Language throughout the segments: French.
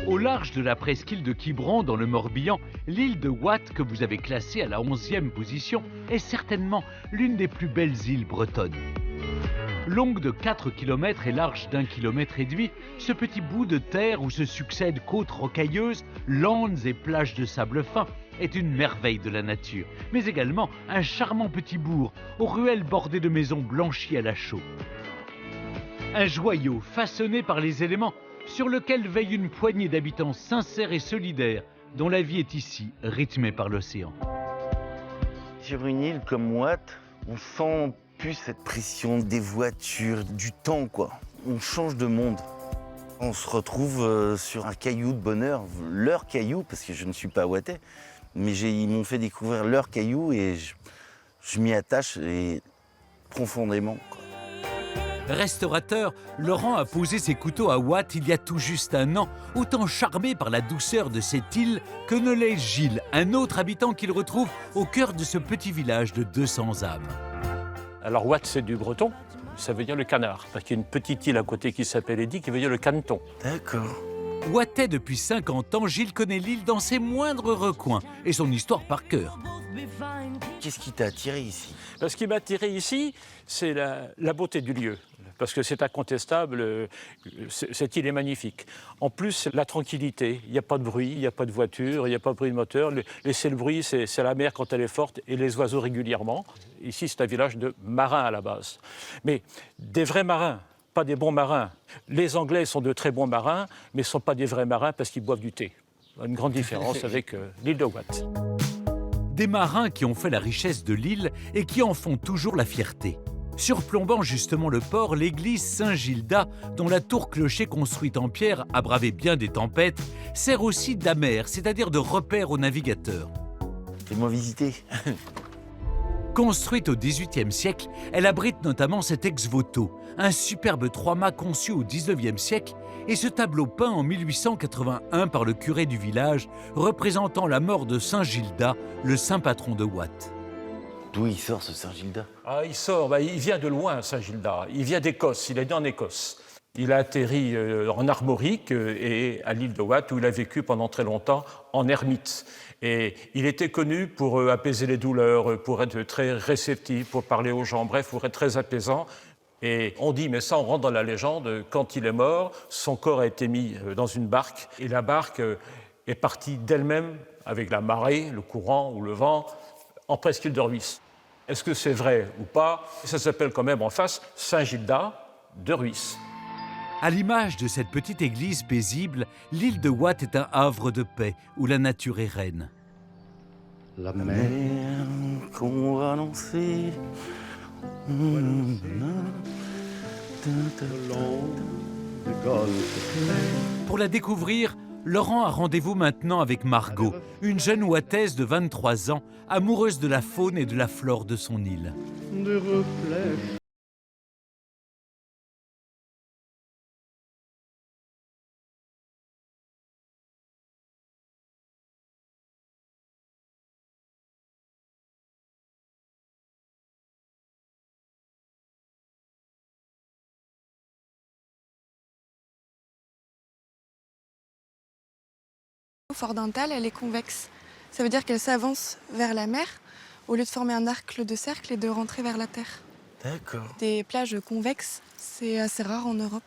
Au large de la presqu'île de Quiberon, dans le Morbihan, l'île de Watt, que vous avez classée à la 11e position, est certainement l'une des plus belles îles bretonnes. Longue de 4 km et large d'1,5 km, ce petit bout de terre où se succèdent côtes rocailleuses, landes et plages de sable fin est une merveille de la nature, mais également un charmant petit bourg aux ruelles bordées de maisons blanchies à la chaux. Un joyau façonné par les éléments sur lequel veille une poignée d'habitants sincères et solidaires dont la vie est ici rythmée par l'océan. Sur une île comme Watt, on sent plus cette pression des voitures, du temps quoi. On change de monde. On se retrouve sur un caillou de bonheur, leur caillou, parce que je ne suis pas wattais, mais ils m'ont fait découvrir leur caillou et je m'y attache profondément, quoi. Restaurateur, Laurent a posé ses couteaux à Watt il y a tout juste un an, autant charmé par la douceur de cette île que ne l'est Gilles, un autre habitant qu'il retrouve au cœur de ce petit village de 200 âmes. Alors Watt, c'est du breton, ça veut dire le canard, parce qu'il y a une petite île à côté qui s'appelle Eddy, qui veut dire le caneton. D'accord. Wattais depuis 50 ans, Gilles connaît l'île dans ses moindres recoins et son histoire par cœur. Qu'est-ce qui t'a attiré ici? Ce qui m'a attiré ici, c'est la beauté du lieu, parce que c'est incontestable, cette île est magnifique. En plus, la tranquillité, il n'y a pas de bruit, il n'y a pas de voiture, il n'y a pas de bruit de moteur. Le seul bruit, c'est la mer quand elle est forte et les oiseaux régulièrement. Ici, c'est un village de marins à la base, mais des vrais marins. Pas des bons marins. Les Anglais sont de très bons marins, mais ne sont pas des vrais marins parce qu'ils boivent du thé. Une grande différence avec l'île de Watt. Des marins qui ont fait la richesse de l'île et qui en font toujours la fierté. Surplombant justement le port, l'église Saint-Gildas, dont la tour-clocher construite en pierre a bravé bien des tempêtes, sert aussi d'amère, c'est-à-dire de repère aux navigateurs. Fais-moi visiter. Construite au XVIIIe siècle, elle abrite notamment cet ex-voto, un superbe trois-mâts conçu au XIXe siècle, et ce tableau peint en 1881 par le curé du village, représentant la mort de Saint Gildas, le saint patron de Watt. D'où il sort ce Saint-Gildas? Il vient de loin, Saint-Gildas. Il vient d'Écosse, il est né en Écosse. Il a atterri en Armorique et à l'île de Watt, où il a vécu pendant très longtemps en ermite. Et il était connu pour apaiser les douleurs, pour être très réceptif, pour parler aux gens, bref, pour être très apaisant. Et on dit, mais ça on rentre dans la légende, quand il est mort, son corps a été mis dans une barque, et la barque est partie d'elle-même, avec la marée, le courant ou le vent, en presqu'île de Rhuys. Est-ce que c'est vrai ou pas? Ça s'appelle quand même en face Saint-Gildas de Rhuys. À l'image de cette petite église paisible, l'île de Watt est un havre de paix où la nature est reine. La mer qu'on va lancer. Pour la découvrir, Laurent a rendez-vous maintenant avec Margot, une jeune Wattaise de 23 ans, amoureuse de la faune et de la flore de son île. Fort d'Intal, elle est convexe. Ça veut dire qu'elle s'avance vers la mer au lieu de former un arc de cercle et de rentrer vers la terre. D'accord. Des plages convexes, c'est assez rare en Europe.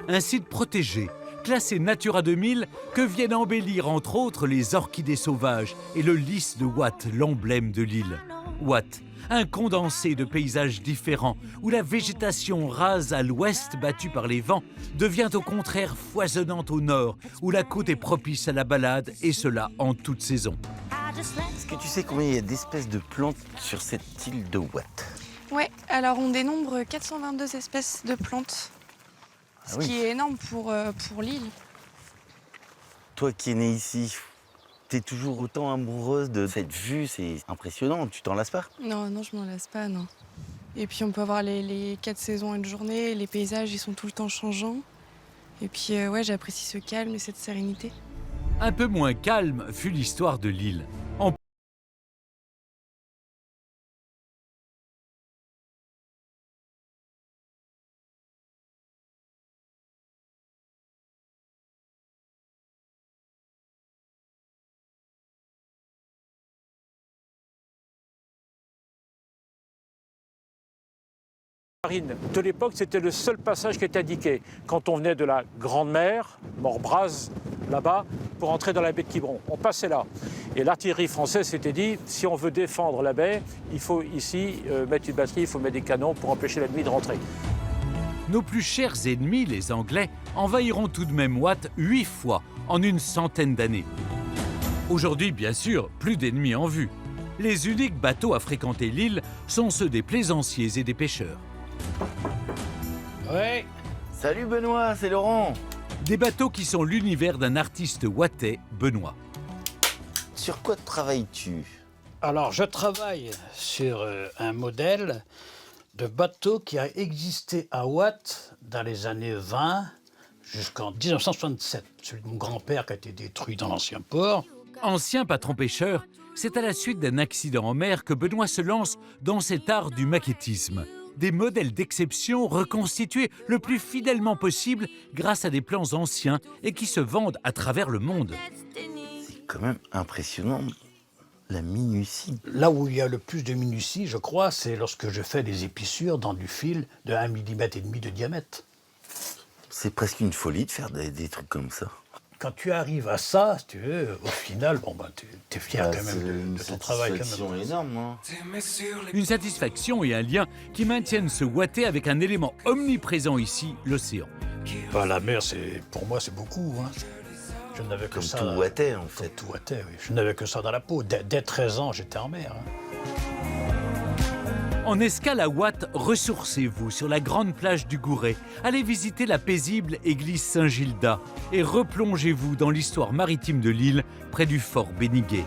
Un site protégé, classé Natura 2000, que viennent embellir entre autres les orchidées sauvages et le lys de Watt, l'emblème de l'île. Watt, un condensé de paysages différents, où la végétation rase à l'ouest battue par les vents devient au contraire foisonnante au nord, où la côte est propice à la balade, et cela en toute saison. Est-ce que tu sais combien il y a d'espèces de plantes sur cette île de Watt? Ouais, alors on dénombre 422 espèces de plantes, ce qui est énorme pour l'île. Toi qui es née ici, t'es toujours autant amoureuse de cette vue, c'est impressionnant, tu t'en lasses pas? Non, non, je m'en lasse pas, non. Et puis on peut avoir les 4 saisons à une journée, les paysages ils sont tout le temps changeants. Et puis ouais, j'apprécie ce calme et cette sérénité. Un peu moins calme fut l'histoire de l'île. marine de l'époque, c'était le seul passage qui était indiqué. Quand on venait de la Grande Mer, Morbraz, là-bas, pour entrer dans la baie de Quiberon, on passait là. Et l'artillerie française s'était dit, si on veut défendre la baie, il faut ici mettre une batterie, il faut mettre des canons pour empêcher l'ennemi de rentrer. Nos plus chers ennemis, les Anglais, envahiront tout de même Watt 8 fois en une centaine d'années. Aujourd'hui, bien sûr, plus d'ennemis en vue. Les uniques bateaux à fréquenter l'île sont ceux des plaisanciers et des pêcheurs. Ouais. Salut Benoît, c'est Laurent. Des bateaux qui sont l'univers d'un artiste wattais, Benoît. Sur quoi travailles-tu? Alors, je travaille sur un modèle de bateau qui a existé à Watt dans les années 20 jusqu'en 1967. Celui de mon grand-père qui a été détruit dans l'ancien port. Ancien patron pêcheur, c'est à la suite d'un accident en mer que Benoît se lance dans cet art du maquettisme. Des modèles d'exception reconstitués le plus fidèlement possible grâce à des plans anciens et qui se vendent à travers le monde. C'est quand même impressionnant, la minutie. Là où il y a le plus de minutie, je crois, c'est lorsque je fais des épissures dans du fil de 1,5 mm de diamètre. C'est presque une folie de faire des trucs comme ça. Quand tu arrives à ça, si tu veux, au final, bon, ben, tu es fier quand même de ton travail. C'est une satisfaction énorme, hein. Une satisfaction et un lien qui maintiennent ce wattais avec un élément omniprésent ici, l'océan. Ben, la mer, pour moi, c'est beaucoup. Hein. Je n'avais que Comme ça. tout wattais, en Comme fait. tout wattais, oui. Je n'avais que ça dans la peau. Dès 13 ans, j'étais en mer. Hein. En escale à Watt, ressourcez-vous sur la grande plage du Gouret. Allez visiter la paisible église Saint-Gildas et replongez-vous dans l'histoire maritime de l'île près du fort Béniguet.